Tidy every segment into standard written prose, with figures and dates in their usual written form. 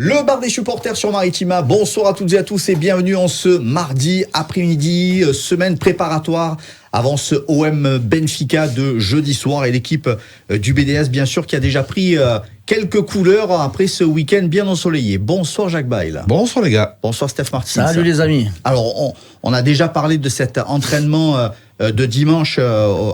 Le bar des supporters sur Maritima. Bonsoir à toutes et à tous et bienvenue en ce mardi après-midi, semaine préparatoire avant ce OM Benfica de jeudi soir et l'équipe du BDS bien sûr qui a déjà pris quelques couleurs après ce week-end bien ensoleillé. Bonsoir Jacques Bail. Bonsoir les gars. Bonsoir Steph Martin. Salut les amis. Alors on a déjà parlé de cet entraînement de dimanche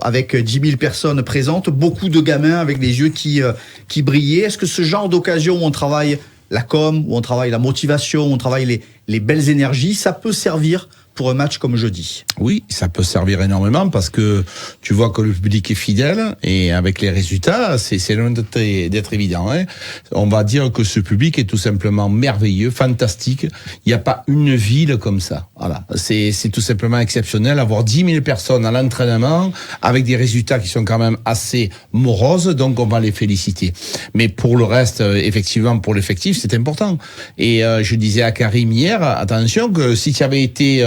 avec 10 000 personnes présentes, beaucoup de gamins avec les yeux qui brillaient. Est-ce que ce genre d'occasion où on travaille la com, où on travaille la motivation, où on travaille les belles énergies, ça peut servir pour un match comme jeudi? Oui, ça peut servir énormément parce que tu vois que le public est fidèle et avec les résultats, c'est loin d'être évident. Hein. On va dire que ce public est tout simplement merveilleux, fantastique. Il n'y a pas une ville comme ça. Voilà, c'est tout simplement exceptionnel. Avoir 10 000 personnes à l'entraînement avec des résultats qui sont quand même assez moroses, donc on va les féliciter. Mais pour le reste, effectivement, pour l'effectif, c'est important. Et je disais à Karim hier, attention que si tu avais été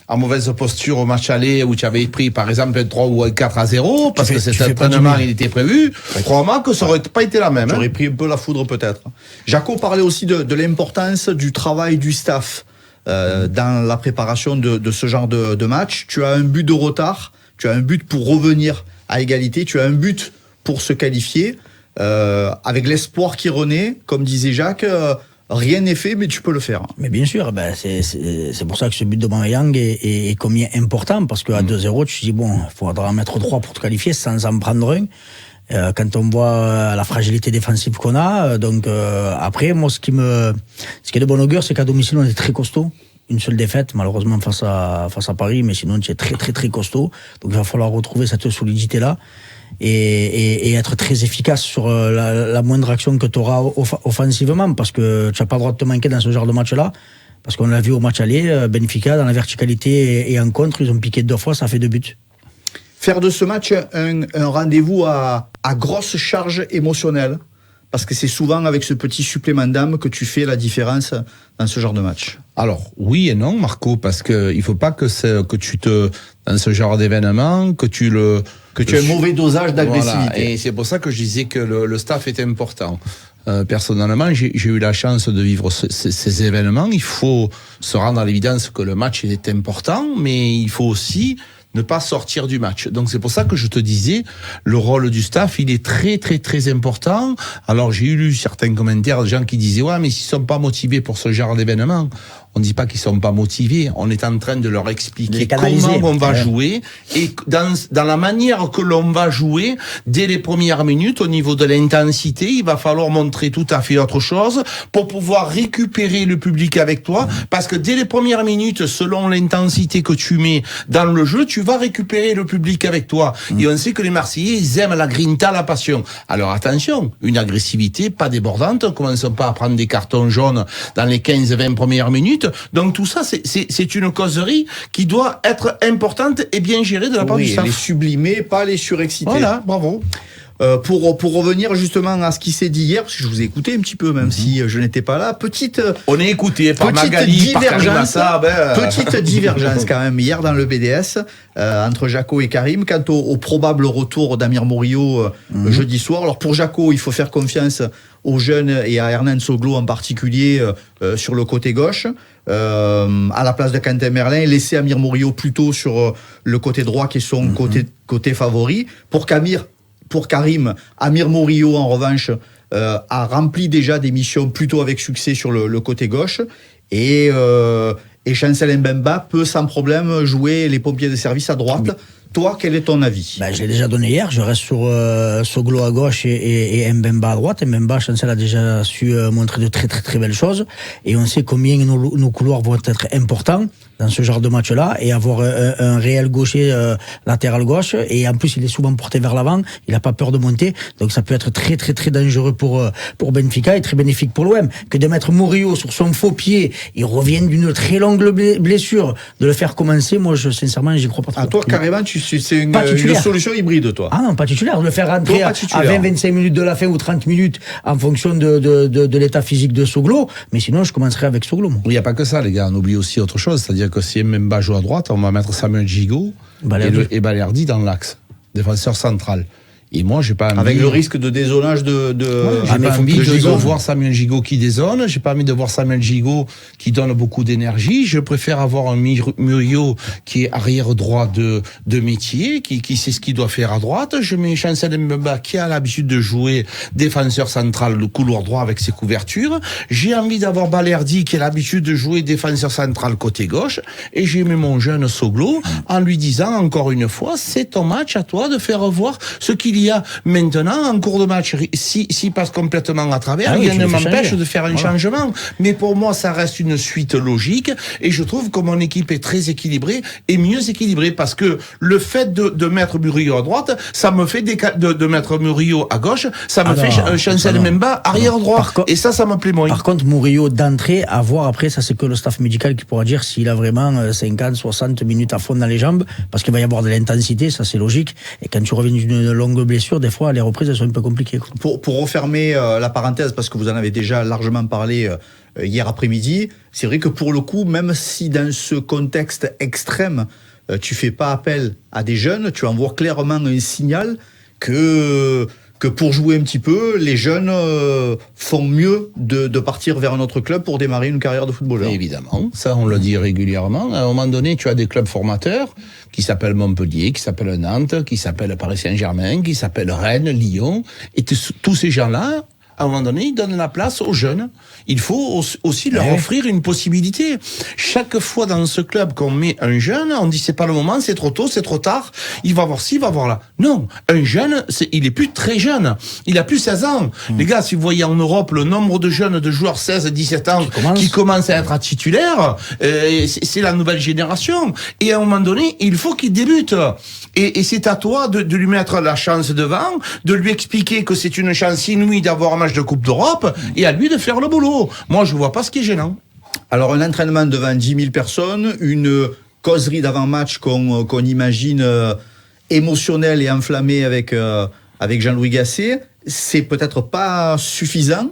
en mauvaise posture au match aller où tu avais pris par exemple un 3 ou un 4-0 parce que cet entraînement il était prévu, crois-moi que ça aurait pas été la même. J'aurais pris un peu la foudre peut-être. Jaco parlait aussi de l'importance du travail du staff dans la préparation de ce genre de match. Tu as un but de retard, tu as un but pour revenir à égalité, tu as un but pour se qualifier avec l'espoir qui renaît, comme disait Jacques. Rien n'est fait, mais tu peux le faire. Mais bien sûr, c'est pour ça que ce but de Aubameyang est combien important, parce qu'à 2-0, tu te dis, bon, il faudra en mettre 3 pour te qualifier sans en prendre un. Quand on voit la fragilité défensive qu'on a, donc après, moi, ce qui est de bon augure, c'est qu'à domicile, on est très costaud. Une seule défaite, malheureusement, face à Paris, mais sinon, tu es très, très, très costaud. Donc, il va falloir retrouver cette solidité-là. Et être très efficace sur la moindre action que tu auras offensivement, parce que tu n'as pas le droit de te manquer dans ce genre de match-là, parce qu'on l'a vu au match aller, Benfica, dans la verticalité et en contre, ils ont piqué 2 fois, ça fait 2 buts. Faire de ce match un rendez-vous à grosse charge émotionnelle, parce que c'est souvent avec ce petit supplément d'âme que tu fais la différence dans ce genre de match. Alors, oui et non, Marco, parce que il faut pas que tu te, dans ce genre d'événement, que tu aies un mauvais dosage d'agressivité. Voilà, et c'est pour ça que je disais que le staff est important. Personnellement, j'ai eu la chance de vivre ces événements. Il faut se rendre à l'évidence que le match est important, mais il faut aussi ne pas sortir du match. Donc c'est pour ça que je te disais, le rôle du staff, il est très très très important. Alors j'ai lu certains commentaires de gens qui disaient ouais, mais s'ils sont pas motivés pour ce genre d'événement, on dit pas qu'ils sont pas motivés, on est en train de leur expliquer comment on va jouer et dans la manière que l'on va jouer dès les premières minutes au niveau de l'intensité, il va falloir montrer tout à fait autre chose pour pouvoir récupérer le public avec toi parce que dès les premières minutes, selon l'intensité que tu mets dans le jeu, tu vas récupérer le public avec toi. Et on sait que les Marseillais, ils aiment la grinta, la passion. Alors attention, une agressivité pas débordante, commençons pas à prendre des cartons jaunes dans les 15-20 premières minutes. Donc tout ça, c'est une causerie qui doit être importante et bien gérée de la part du staff. Les sublimer, pas les surexciter. Voilà, bravo. Pour revenir justement à ce qui s'est dit hier, parce que je vous ai écouté un petit peu, même si je n'étais pas là, on est écouté par Magali, par Karimassa, petite divergence quand même hier dans le BDS entre Jaco et Karim quant au probable retour d'Amir Morio jeudi soir. Alors pour Jaco, il faut faire confiance aux jeunes et à Hernan Soglo en particulier sur le côté gauche. À la place de Quentin Merlin et laisser Amir Morio plutôt sur le côté droit qui est son côté favori. Pour Karim, Amir Morio en revanche a rempli déjà des missions plutôt avec succès sur le côté gauche et Chancel Mbemba peut sans problème jouer les pompiers de service à droite. Oui. Toi, quel est ton avis? Je l'ai déjà donné hier, je reste sur Soglo à gauche et Mbemba à droite. Mbemba, Chancel a déjà su montrer de très très très belles choses et on sait combien nos couloirs vont être importants dans ce genre de match-là et avoir un réel gaucher latéral gauche et en plus il est souvent porté vers l'avant, il n'a pas peur de monter, donc ça peut être très très très dangereux pour Benfica et très bénéfique pour l'OM que de mettre Murillo sur son faux pied, il revient d'une très longue blessure, de le faire commencer, moi sincèrement j'y crois pas trop. À toi carrément c'est une solution hybride toi. Ah non, pas titulaire, de le faire rentrer à 20-25 minutes de la fin ou 30 minutes en fonction de l'état physique de Soglo, mais sinon je commencerai avec Soglo. Il n'y a pas que ça les gars, on oublie aussi autre chose, c'est-à-dire que si Mbemba joue à droite, on va mettre Samuel Gigot et Balerdi dans l'axe, défenseur central. Et moi, j'ai pas envie... Avec le risque de dézonage j'ai pas envie de voir Samuel Gigot qui dézone, j'ai pas envie de voir Samuel Gigot qui donne beaucoup d'énergie. Je préfère avoir un Murillo qui est arrière droit de métier, qui sait ce qu'il doit faire à droite. Je mets Chancel Mbemba qui a l'habitude de jouer défenseur central, le couloir droit avec ses couvertures. J'ai envie d'avoir Balerdi qui a l'habitude de jouer défenseur central côté gauche. Et j'ai mis mon jeune Soglo en lui disant encore une fois, c'est ton match à toi de faire voir ce qu'il y a maintenant en cours de match. S'il passe complètement à travers, rien ne m'empêche de faire un changement. Mais pour moi, ça reste une suite logique et je trouve que mon équipe est très équilibrée et mieux équilibrée parce que le fait de mettre Murillo à droite, ça me fait de mettre Murillo à gauche, ça me fait Chancel Mbemba arrière droit. Et ça me plaît moins. Par contre, Murillo d'entrée, à voir après, ça c'est que le staff médical qui pourra dire s'il a vraiment 50, 60 minutes à fond dans les jambes, parce qu'il va y avoir de l'intensité, ça c'est logique. Et quand tu reviens d'une longue blessure, des fois les reprises elles sont un peu compliquées. Pour refermer la parenthèse, parce que vous en avez déjà largement parlé hier après-midi, c'est vrai que pour le coup, même si dans ce contexte extrême, tu fais pas appel à des jeunes, tu envoies clairement un signal que pour jouer un petit peu, les jeunes font mieux de partir vers un autre club pour démarrer une carrière de footballeur. Évidemment, ça on le dit régulièrement. À un moment donné, tu as des clubs formateurs qui s'appellent Montpellier, qui s'appellent Nantes, qui s'appellent Paris Saint-Germain, qui s'appellent Rennes, Lyon, et tous ces gens-là, à un moment donné, ils donnent la place aux jeunes. Il faut aussi leur offrir une possibilité. Chaque fois dans ce club qu'on met un jeune, on dit c'est pas le moment, c'est trop tôt, c'est trop tard, il va voir ci, il va voir là. Non, un jeune, il est plus très jeune. Il a plus 16 ans. Les gars, si vous voyez en Europe le nombre de jeunes, de joueurs 16, 17 ans qui commencent à être titulaires, c'est la nouvelle génération. Et à un moment donné, il faut qu'il débute. Et c'est à toi de lui mettre la chance devant, de lui expliquer que c'est une chance inouïe d'avoir un match de Coupe d'Europe, et à lui de faire le boulot. Moi, je vois pas ce qui est gênant. Alors, un entraînement devant 10 000 personnes, une causerie d'avant-match qu'on imagine émotionnelle et enflammée avec Jean-Louis Gasset, c'est peut-être pas suffisant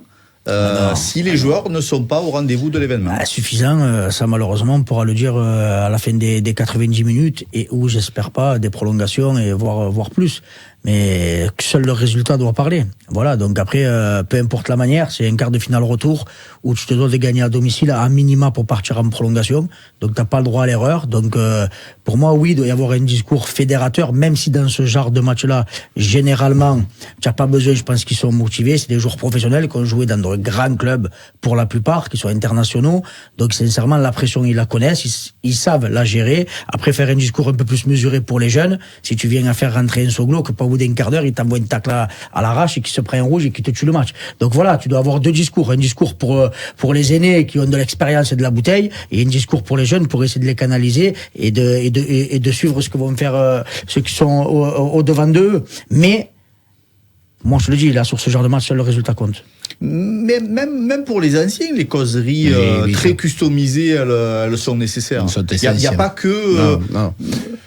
si les joueurs ne sont pas au rendez-vous de l'événement. Suffisant, ça malheureusement on pourra le dire à la fin des 90 minutes et où j'espère pas des prolongations et voire plus. Mais seul le résultat doit parler. Voilà, donc après, peu importe la manière, c'est un quart de finale retour où tu te dois de gagner à domicile à minima pour partir en prolongation. Donc t'as pas le droit à l'erreur. Donc pour moi, oui, il doit y avoir un discours fédérateur, même si dans ce genre de match-là, généralement, tu n'as pas besoin, je pense qu'ils sont motivés. C'est des joueurs professionnels qui ont joué dans de grands clubs pour la plupart, qui sont internationaux. Donc sincèrement, la pression, ils la connaissent, ils savent la gérer. Après, faire un discours un peu plus mesuré pour les jeunes, si tu viens à faire rentrer un Soglo, que pas au bout d'un quart d'heure, il t'envoie une tacle à l'arrache et qui se prend un rouge et qui te tue le match. Donc voilà, tu dois avoir deux discours. Un discours pour les aînés qui ont de l'expérience et de la bouteille, et un discours pour les jeunes pour essayer de les canaliser et de suivre ce que vont faire ceux qui sont au devant d'eux. Mais moi, je te le dis, là, sur ce genre de match, seul le résultat compte. Mais même pour les anciens, les causeries très customisées, elles sont nécessaires. Il n'y a pas que... Non.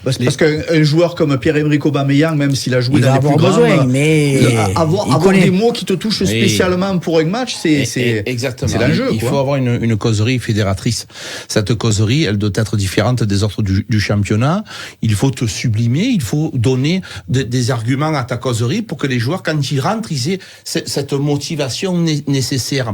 Parce qu'un joueur comme Pierre-Emerick Aubameyang, même s'il a joué dans les plus grands... mais avoir des mots qui te touchent spécialement pour un match, c'est l'enjeu. Il faut avoir une causerie fédératrice. Cette causerie, elle doit être différente des autres du championnat. Il faut te sublimer, il faut donner des arguments à ta causerie pour que les joueurs, quand ils rentrent, ils aient cette motivation nécessaire.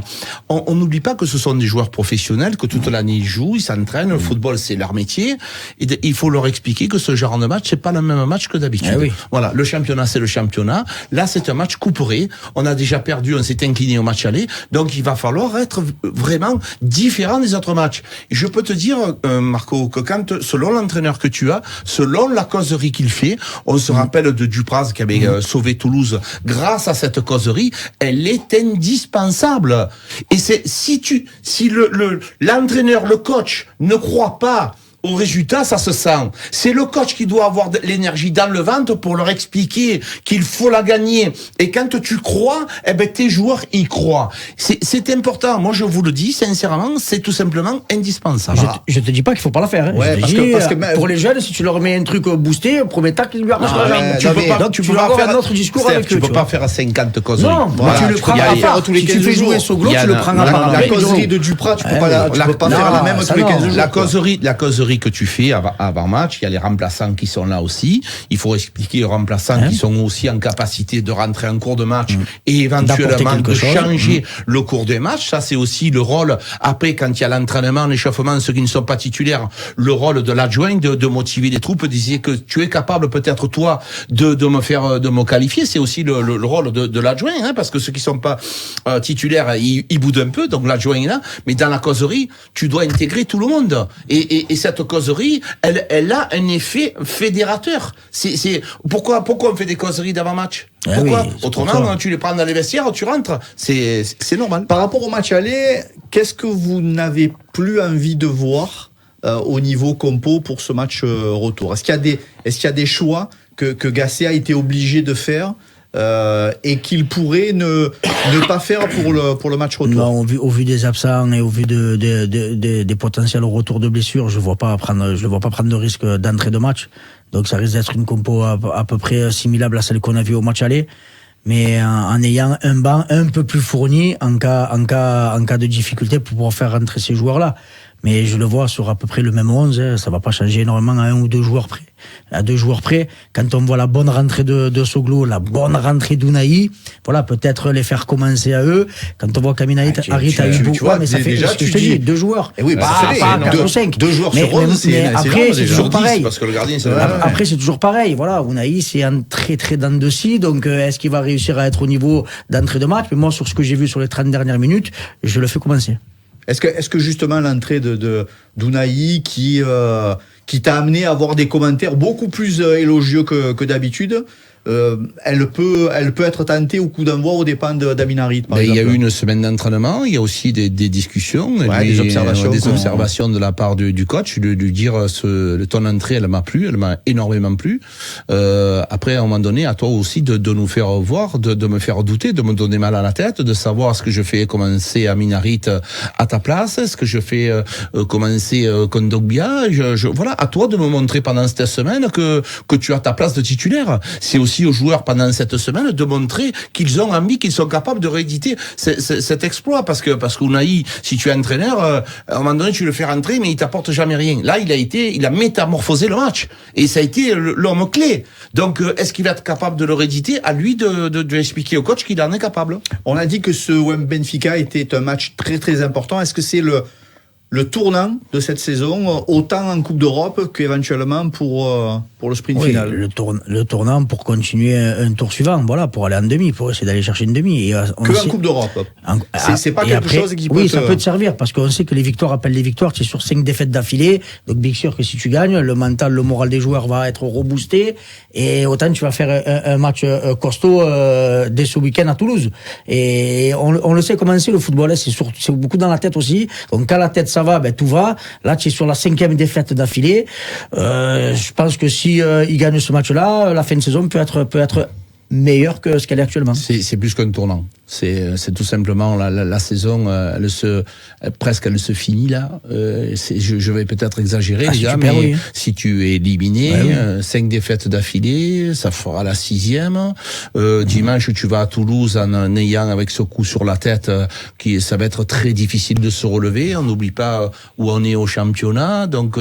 On n'oublie pas que ce sont des joueurs professionnels, que toute l'année ils jouent, ils s'entraînent, le football c'est leur métier, et il faut leur expliquer que ce genre de match, c'est pas le même match que d'habitude. Oui. Voilà, le championnat c'est le championnat, là c'est un match couperé, on a déjà perdu, on s'est incliné au match aller, donc il va falloir être vraiment différent des autres matchs. Et je peux te dire, Marco, que quand, selon l'entraîneur que tu as, selon la causerie qu'il fait, on se rappelle de Dupraz qui avait sauvé Toulouse grâce à cette causerie, elle est indispensable. Et si l'entraîneur, le coach ne croit pas au résultat, ça se sent. C'est le coach qui doit avoir de l'énergie dans le ventre pour leur expliquer qu'il faut la gagner. Et quand tu crois, tes joueurs y croient. C'est important. Moi, je vous le dis sincèrement, c'est tout simplement indispensable. Je te dis pas qu'il faut pas la faire. Hein. Ouais, parce que pour les jeunes, si tu leur mets un truc boosté, premier tacle, il lui arrache la jambe. Tu peux pas avoir un autre discours avec eux. Tu peux pas faire 50 causeries. Non, tu le prends à part. Si tu fais jouer Soglo, tu le prends à part. La causerie de Dupraz, tu peux pas faire la même tous les 15 jours. La causerie causeries que tu fais avant match, il y a les remplaçants qui sont là aussi. Il faut expliquer aux remplaçants qui sont aussi en capacité de rentrer en cours de match et éventuellement de changer le cours des matchs. Ça, c'est aussi le rôle, après, quand il y a l'entraînement, l'échauffement, ceux qui ne sont pas titulaires, le rôle de l'adjoint, de motiver les troupes, de dire que tu es capable, peut-être, toi, de me qualifier. C'est aussi le rôle de l'adjoint, hein, parce que ceux qui sont pas titulaires, ils boudent un peu, donc l'adjoint est là. Mais dans la causerie, tu dois intégrer tout le monde. Et cette causerie, elle a un effet fédérateur. Pourquoi on fait des causeries d'avant-match? Pourquoi? Autrement, tu les prends dans les vestiaires, tu rentres. C'est normal. Par rapport au match aller, qu'est-ce que vous n'avez plus envie de voir au niveau compo pour ce match retour? Est-ce qu'il y a des choix que Gasset a été obligé de faire et qu'il pourrait ne pas faire pour le match retour? Non, au vu des absents et au vu des potentiels retours de blessures, je ne le vois pas prendre de risque d'entrée de match. Donc ça risque d'être une compo à peu près assimilable à celle qu'on a vue au match aller, mais en ayant un banc un peu plus fourni en cas de difficulté pour pouvoir faire rentrer ces joueurs-là. Mais je le vois sur à peu près le même 11, ça va pas changer énormément à 1 ou 2 joueurs près. À 2 joueurs près, quand on voit la bonne rentrée de Soglo, la bonne rentrée d'Ounahi, voilà, peut-être les faire commencer à eux. Quand on voit Kaminaï, Harit, Aïbou, mais ça fait déjà, ce que je te dis, 2 joueurs. Et oui, pas 4 ou 5. 2 joueurs sur 11, mais après, c'est toujours pareil. Parce que le gardien, Après, c'est toujours pareil. Voilà, Ounahi, c'est un très dents de scie, donc est-ce qu'il va réussir à être au niveau d'entrée de match? Mais moi, sur ce que j'ai vu sur les 30 dernières minutes, je le fais commencer. Est-ce que justement l'entrée d'Ounahi qui t'a amené à avoir des commentaires beaucoup plus élogieux que d'habitude, elle peut être tentée au coup d'envoi au dépend d'Amin Harit, par exemple? Il y a eu une semaine d'entraînement, il y a aussi des discussions, des observations de la part du coach, de lui dire ton entrée, elle m'a énormément plu. Après, à un moment donné, à toi aussi de nous faire voir, de me faire douter, de me donner mal à la tête, de savoir ce que je fais commencer Amin Harit à ta place, est-ce que je fais commencer Kondogbia, voilà, à toi de me montrer pendant cette semaine que tu as ta place de titulaire. C'est aussi aux joueurs pendant cette semaine de montrer qu'ils ont envie, qu'ils sont capables de rééditer cet exploit, parce que Ounahi, si tu es entraîneur, à un moment donné tu le fais rentrer mais il t'apporte jamais rien. Là il a métamorphosé le match et ça a été l'homme clé. Donc est-ce qu'il va être capable de le rééditer? À lui de expliquer au coach qu'il en est capable. On a dit que ce OM Benfica était un match très important. Est-ce que c'est le tournant de cette saison, autant en Coupe d'Europe qu'éventuellement pour le sprint final? Le tournant pour continuer un tour suivant, voilà, pour aller en demi, pour essayer d'aller chercher une demi. Et en Coupe d'Europe. C'est pas quelque chose qui peut... Oui, ça peut te servir, parce qu'on sait que les victoires appellent des victoires. Tu es sur 5 défaites d'affilée, donc bien sûr que si tu gagnes, le mental, le moral des joueurs va être reboosté, et autant tu vas faire un match costaud dès ce week-end à Toulouse. Et on le sait comment c'est le football, c'est beaucoup dans la tête aussi. Donc quand la tête ça va, tout va. Là, tu es sur la 5e défaite d'affilée. Je pense que si il gagne ce match-là, la fin de saison peut être meilleure que ce qu'elle est actuellement. C'est plus qu'un tournant. C'est tout simplement la saison, elle se finit là. Je vais peut-être exagérer, les gars, mais si tu es éliminé, 5 défaites d'affilée, ça fera la 6e. Dimanche, tu vas à Toulouse en ayant avec ce coup sur la tête, ça va être très difficile de se relever. On n'oublie pas où on est au championnat, donc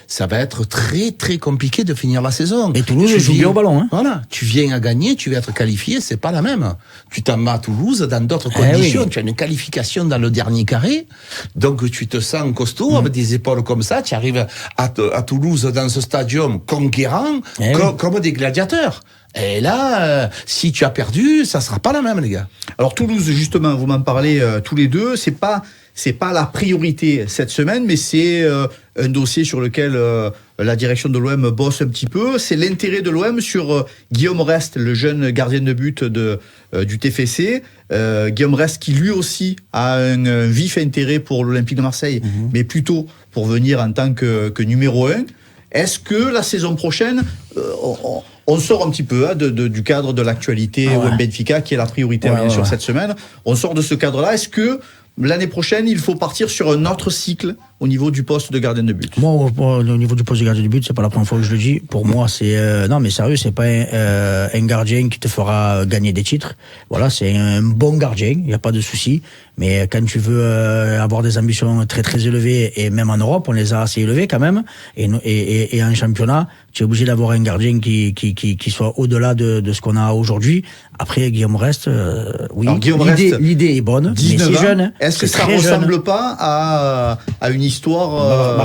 ça va être très compliqué de finir la saison. Et Toulouse joue bien au ballon, hein. Voilà, tu viens à gagner, tu vas être qualifié, c'est pas la même. Tu t'en vas à Toulouse dans d'autres conditions, tu as une qualification dans le dernier carré, donc tu te sens costaud avec des épaules comme ça, tu arrives à Toulouse dans ce stadium conquérant comme des gladiateurs. Et là, si tu as perdu, ça sera pas la même, les gars. Alors Toulouse, justement, vous m'en parlez tous les deux, c'est pas la priorité cette semaine, mais c'est un dossier sur lequel la direction de l'OM bosse un petit peu. C'est l'intérêt de l'OM sur Guillaume Rest, le jeune gardien de but du TFC. Guillaume Rest qui lui aussi a un vif intérêt pour l'Olympique de Marseille, mais plutôt pour venir en tant que numéro 1. Est-ce que la saison prochaine, on sort un petit peu du cadre de l'actualité OM Benfica, qui est la priorité bien sûr cette semaine. On sort de ce cadre-là. Est-ce que l'année prochaine, il faut partir sur un autre cycle au niveau du poste de gardien de but. Moi, au niveau du poste de gardien de but, c'est pas la première fois que je le dis. Pour moi, c'est non, mais sérieux, c'est pas un gardien qui te fera gagner des titres. Voilà, c'est un bon gardien, il y a pas de souci. Mais quand tu veux avoir des ambitions très très élevées, et même en Europe, on les a assez élevées quand même, et en championnat, tu es obligé d'avoir un gardien qui soit au-delà de ce qu'on a aujourd'hui. Après, Guillaume Rest, oui, l'idée est bonne, mais c'est jeune. Hein, est-ce que ça ressemble pas à une histoire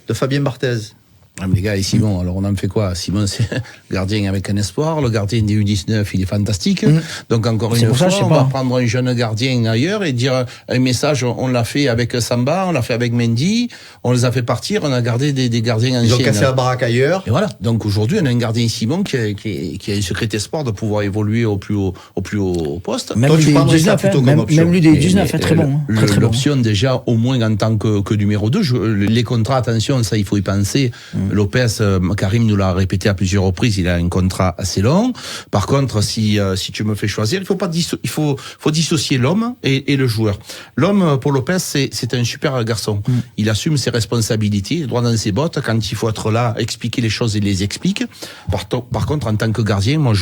de Fabien Barthez? Ah, mais les gars, et Simon, alors on en fait quoi? Simon, c'est le gardien avec un espoir, le gardien des U19, il est fantastique. Donc encore une fois, on va prendre un jeune gardien ailleurs et dire un message, on l'a fait avec Samba, on l'a fait avec Mendy, on les a fait partir, on a gardé des gardiens anciens. Ils ont cassé la baraque ailleurs. Et voilà. Donc aujourd'hui, on a un gardien Simon qui a un secret espoir de pouvoir évoluer au plus haut poste. Même lui des 19, même lui des 19 est très bon. L'option déjà, au moins en tant que numéro 2, les contrats, attention, ça il faut y penser. Lopez, Karim nous l'a répété à plusieurs reprises, il a un contrat assez long. Par contre, si tu me fais choisir, il faut dissocier l'homme et le joueur. L'homme, pour Lopez, c'est un super garçon. Il assume ses responsabilités, droit dans ses bottes. Quand il faut être là, expliquer les choses, il les explique. Par contre, en tant que gardien, moi,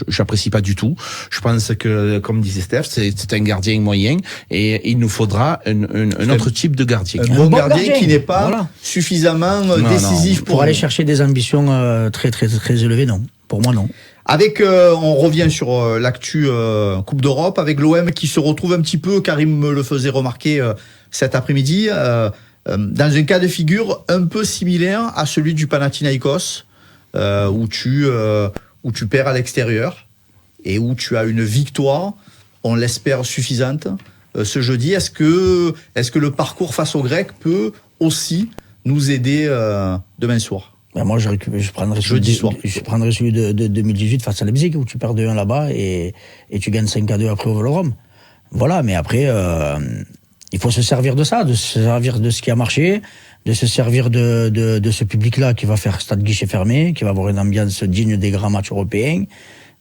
j'apprécie pas du tout. Je pense que, comme disait Steph, c'est un gardien moyen et il nous faudra un autre type de gardien. Un bon gardien qui n'est pas suffisamment décisif pour aller chercher des ambitions très très très élevées, non. Pour moi, non. Avec, on revient sur l'actu Coupe d'Europe, avec l'OM qui se retrouve un petit peu, Karim me le faisait remarquer cet après-midi, dans un cas de figure un peu similaire à celui du Panathinaikos, où tu perds à l'extérieur et où tu as une victoire, on l'espère, suffisante ce jeudi. Est-ce que le parcours face aux Grecs peut aussi nous aider demain soir? Ben moi, je prendrais celui de 2018 face à Leipzig, où tu perds 2-1 là-bas et tu gagnes 5-2 après au Vélodrome. Voilà, mais après, il faut se servir de ça, de se servir de ce qui a marché, de se servir de ce public-là qui va faire stade guichet fermé, qui va avoir une ambiance digne des grands matchs européens.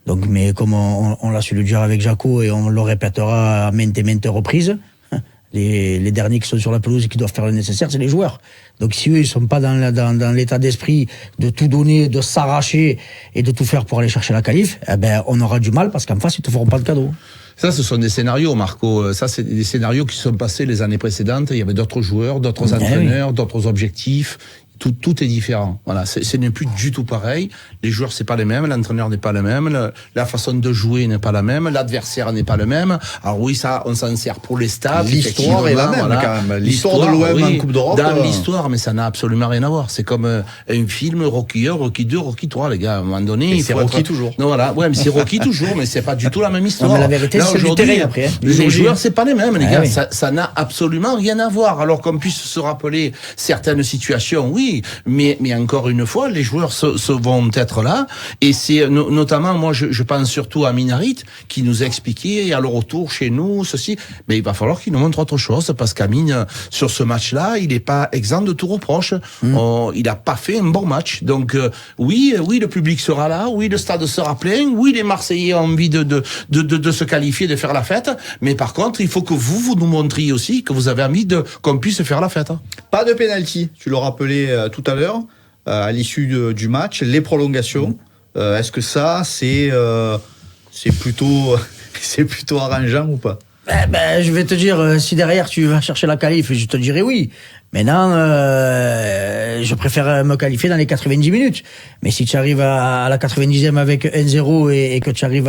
Donc, mais comme on l'a su le dire avec Jaco et on le répétera à maintes et maintes reprises, les derniers qui sont sur la pelouse et qui doivent faire le nécessaire, c'est les joueurs. Donc si eux, ils sont pas dans l'état d'esprit de tout donner, de s'arracher et de tout faire pour aller chercher la qualif, eh ben, on aura du mal parce qu'en face, ils te feront pas de cadeau. Ça, ce sont des scénarios, Marco. Ça, c'est des scénarios qui se sont passés les années précédentes. Il y avait d'autres joueurs, d'autres entraîneurs, d'autres objectifs. Tout est différent. Voilà, ce n'est plus du tout pareil. Les joueurs, c'est pas les mêmes, l'entraîneur n'est pas le même, la façon de jouer n'est pas la même, l'adversaire n'est pas le même. Alors oui, ça, on s'en sert pour les stats. L'histoire est la même, quand même. L'histoire de l'OM en Coupe d'Europe. Dans l'histoire, mais ça n'a absolument rien à voir. C'est comme un film, Rocky 1, Rocky 2, Rocky 3, les gars. À un moment donné, il faut Rocky toujours. Non, voilà. Ouais, mais c'est Rocky toujours, mais c'est pas du tout la même histoire. Non, mais la vérité, c'est du terrain après. Les joueurs, c'est pas les mêmes, les gars. Oui. Ça n'a absolument rien à voir. Alors qu'on puisse se rappeler certaines situations, oui, mais encore une fois, les joueurs vont être là, et c'est notamment, moi, je pense surtout à Minarit, qui nous a expliqué, à le retour chez nous, ceci, mais il va falloir qu'il nous montre autre chose, parce qu'Amine, sur ce match-là, il n'est pas exempt de tout reproche. Il n'a pas fait un bon match. Donc, oui, le public sera là, oui, le stade sera plein, oui, les Marseillais ont envie de se qualifier, de faire la fête, mais par contre, il faut que vous nous montriez aussi que vous avez envie qu'on puisse faire la fête. Pas de pénalty, tu l'as rappelé tout à l'heure, à l'issue du match, les prolongations. Est-ce que ça, c'est plutôt arrangeant ou pas? Je vais te dire, si derrière tu vas chercher la qualif, je te dirais oui. Maintenant, je préfère me qualifier dans les 90 minutes. Mais si tu arrives à la 90e avec 1-0 et que tu arrives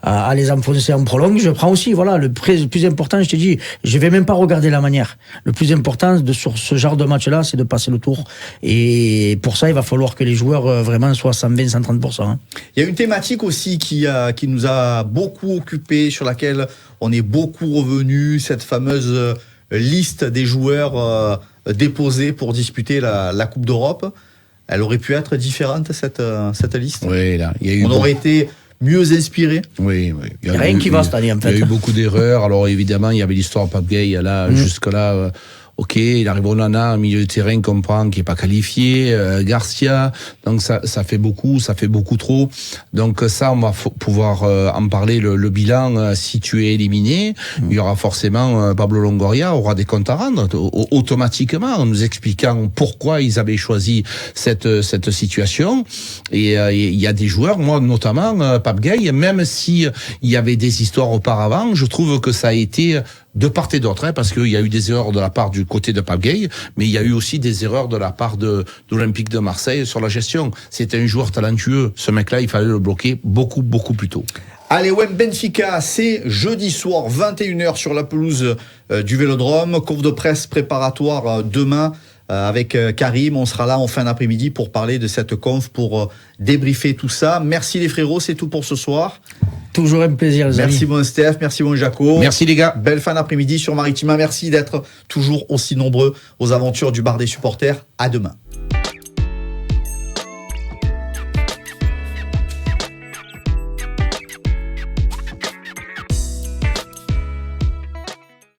à les enfoncer en prolongue, je prends aussi. Voilà, le plus important, je te dis, je vais même pas regarder la manière. Le plus important sur ce genre de match-là, c'est de passer le tour. Et pour ça, il va falloir que les joueurs vraiment soient 120-130%. Hein. Il y a une thématique aussi qui nous a beaucoup occupé, sur laquelle on est beaucoup revenu, cette fameuse liste des joueurs déposés pour disputer la Coupe d'Europe. Elle aurait pu être différente, cette liste. Oui, là, on aurait été mieux inspiré. Oui. Rien qui va cette année, en fait. Il y a eu beaucoup d'erreurs. Alors évidemment, il y avait l'histoire Pape Gay. Là, jusque-là, ok, il arrive au Nana, un milieu de terrain qu'on prend, qui est pas qualifié, Garcia, donc ça fait beaucoup trop. Donc ça, on va pouvoir en parler, le bilan, si tu es éliminé, il y aura forcément, Pablo Longoria aura des comptes à rendre, automatiquement, en nous expliquant pourquoi ils avaient choisi cette situation. Et il y a des joueurs, moi notamment, Pape Gueye, même si il y avait des histoires auparavant, je trouve que ça a été de part et d'autre, parce qu'il y a eu des erreurs de la part du côté de Pape Gueye, mais il y a eu aussi des erreurs de la part de l'Olympique de Marseille sur la gestion. C'était un joueur talentueux. Ce mec-là, il fallait le bloquer beaucoup plus tôt. Allez, OM Benfica, c'est jeudi soir, 21h sur la pelouse du Vélodrome. Conf de presse préparatoire demain avec Karim. On sera là en fin d'après-midi pour parler de cette conf, pour débriefer tout ça. Merci les frérots, c'est tout pour ce soir. Toujours un plaisir, les amis. Merci mon Steph, merci mon Jaco. Merci les gars. Belle fin d'après-midi sur Maritima. Merci d'être toujours aussi nombreux aux aventures du bar des supporters. À demain.